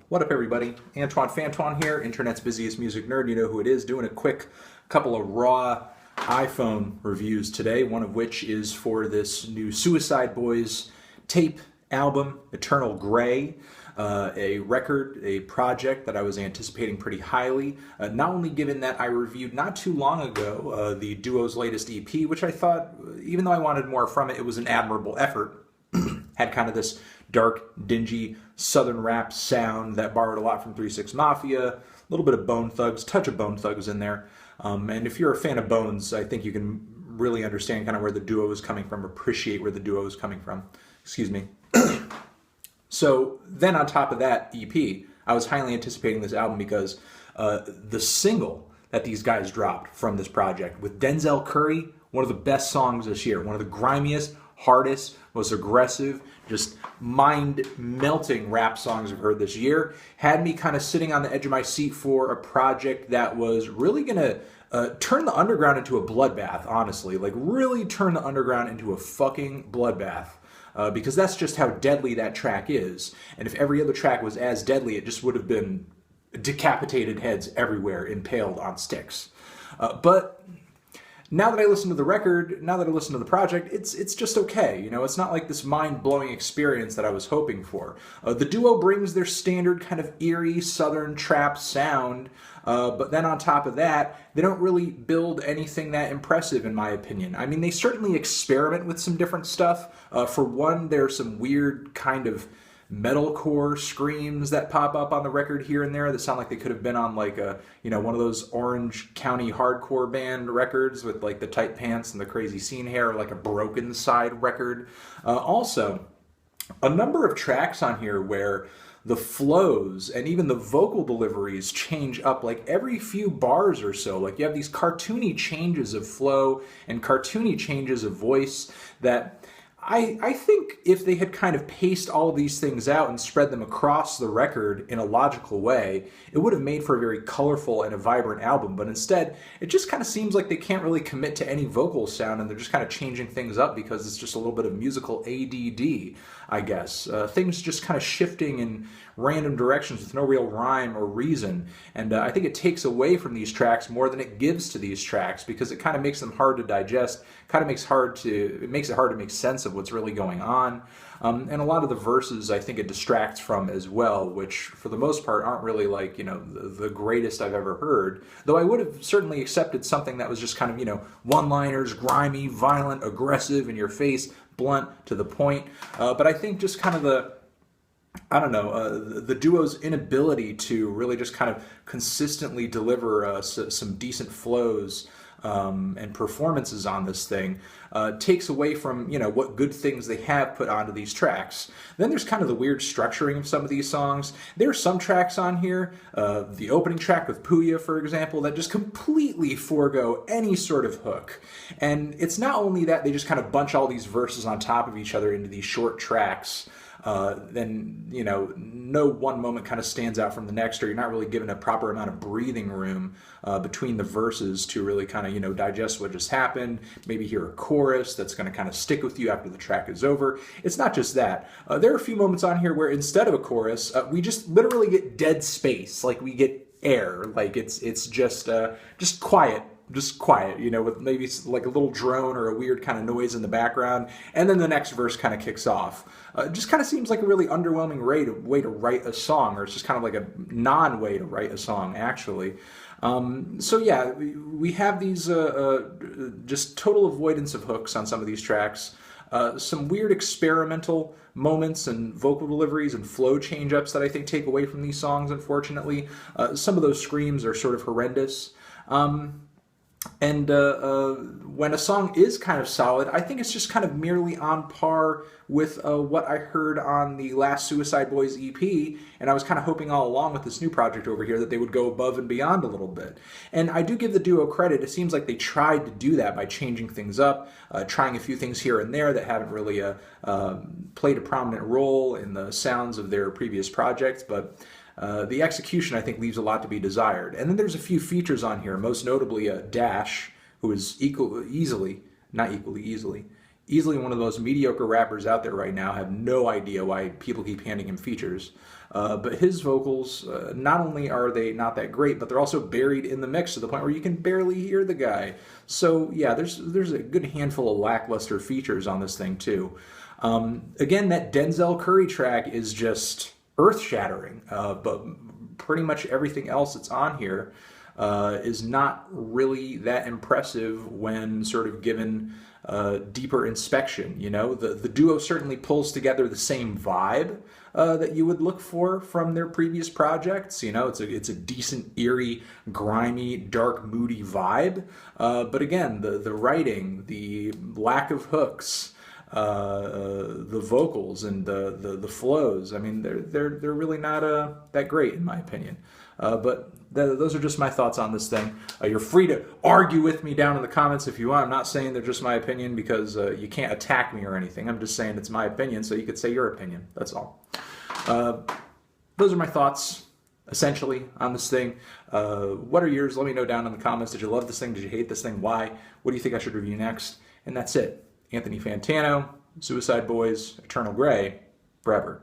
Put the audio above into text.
What up, everybody? Antoine Fantoine here, internet's busiest music nerd. You know who it is, doing a quick couple of raw iPhone reviews today, one of which is for this new Suicide Boys tape album, Eternal Grey, a record, a project that I was anticipating pretty highly, not only given that I reviewed not too long ago the duo's latest EP, which I thought, even though I wanted more from it, it was an admirable effort. Had kind of this dark, dingy, southern rap sound that borrowed a lot from 3 6 Mafia, a little bit of Bone Thugs, touch of Bone Thugs in there. And if you're a fan of Bones, I think you can really understand kind of where the duo is coming from, appreciate where the duo is coming from. Excuse me. So then on top of that EP, I was highly anticipating this album because the single that these guys dropped from this project with Denzel Curry, one of the best songs this year, one of the grimiest, hardest, most aggressive, just mind-melting rap songs I've heard this year, had me kind of sitting on the edge of my seat for a project that was really going to turn the underground into a bloodbath, honestly. Like, really turn the underground into a fucking bloodbath. Because that's just how deadly that track is. And if every other track was as deadly, it just would have been decapitated heads everywhere, impaled on sticks. But now that I listen to the record, now that I listen to the project, it's just okay. You know, it's not like this mind-blowing experience that I was hoping for. The duo brings their standard kind of eerie southern trap sound, but then on top of that, they don't really build anything that impressive, in my opinion. I mean, they certainly experiment with some different stuff. For one, there's some weird kind of metalcore screams that pop up on the record here and there that sound like they could have been on like a, you know, one of those Orange County hardcore band records with like the tight pants and the crazy scene hair, like a Broken Side record. Also, a number of tracks on here where the flows and even the vocal deliveries change up like every few bars or so. Like you have these cartoony changes of flow and cartoony changes of voice that I think if they had kind of paced all of these things out and spread them across the record in a logical way, it would have made for a very colorful and a vibrant album. But instead, it just kind of seems like they can't really commit to any vocal sound, and they're just kind of changing things up because it's just a little bit of musical ADD, I guess. Things just kind of shifting in random directions with no real rhyme or reason. And I think it takes away from these tracks more than it gives to these tracks because it kind of makes them hard to digest, kind of makes it hard to make sense of what's really going on. And a lot of the verses I think it distracts from as well, which for the most part aren't really like, you know, the greatest I've ever heard. Though I would have certainly accepted something that was just kind of, you know, one-liners, grimy, violent, aggressive, in your face, blunt, to the point. But I think just kind of the duo's inability to really just kind of consistently deliver some decent flows and performances on this thing takes away from, you know, what good things they have put onto these tracks. Then there's kind of the weird structuring of some of these songs. There are some tracks on here, the opening track with Puya, for example, that just completely forego any sort of hook. And it's not only that they just kind of bunch all these verses on top of each other into these short tracks, then, you know, no one moment kind of stands out from the next, or you're not really given a proper amount of breathing room between the verses to really kind of, you know, digest what just happened, maybe hear a chorus that's going to kind of stick with you after the track is over. It's not just that. There are a few moments on here where instead of a chorus, we just literally get dead space, like we get air, like it's just quiet. Just quiet, you know, with maybe like a little drone or a weird kind of noise in the background, and then the next verse kind of kicks off. It just kind of seems like a really underwhelming way to write a song, or it's just kind of like a non-way to write a song, actually. So yeah, we have these just total avoidance of hooks on some of these tracks. Some weird experimental moments and vocal deliveries and flow change-ups that I think take away from these songs, unfortunately. Some of those screams are sort of horrendous. And when a song is kind of solid, I think it's just kind of merely on par with what I heard on the last Suicide Boys EP, and I was kind of hoping all along with this new project over here that they would go above and beyond a little bit. And I do give the duo credit. It seems like they tried to do that by changing things up, trying a few things here and there that haven't really played a prominent role in the sounds of their previous projects, but the execution, I think, leaves a lot to be desired. And then there's a few features on here, most notably Dash, who is easily one of the most mediocre rappers out there right now. I have no idea why people keep handing him features. But his vocals, not only are they not that great, but they're also buried in the mix to the point where you can barely hear the guy. So yeah, there's a good handful of lackluster features on this thing too. Again, that Denzel Curry track is just earth-shattering, but pretty much everything else that's on here is not really that impressive when sort of given deeper inspection. You know, the duo certainly pulls together the same vibe that you would look for from their previous projects. You know, it's a decent, eerie, grimy, dark, moody vibe. But again, the writing, the lack of hooks, the vocals and the flows, I mean, they're really not that great in my opinion. But those are just my thoughts on this thing. You're free to argue with me down in the comments if you want. I'm not saying they're just my opinion because you can't attack me or anything. I'm just saying it's my opinion, so you could say your opinion. That's all. Those are my thoughts, essentially, on this thing. What are yours? Let me know down in the comments. Did you love this thing? Did you hate this thing? Why? What do you think I should review next? And that's it. Anthony Fantano, Suicide Boys, Eternal Grey, forever.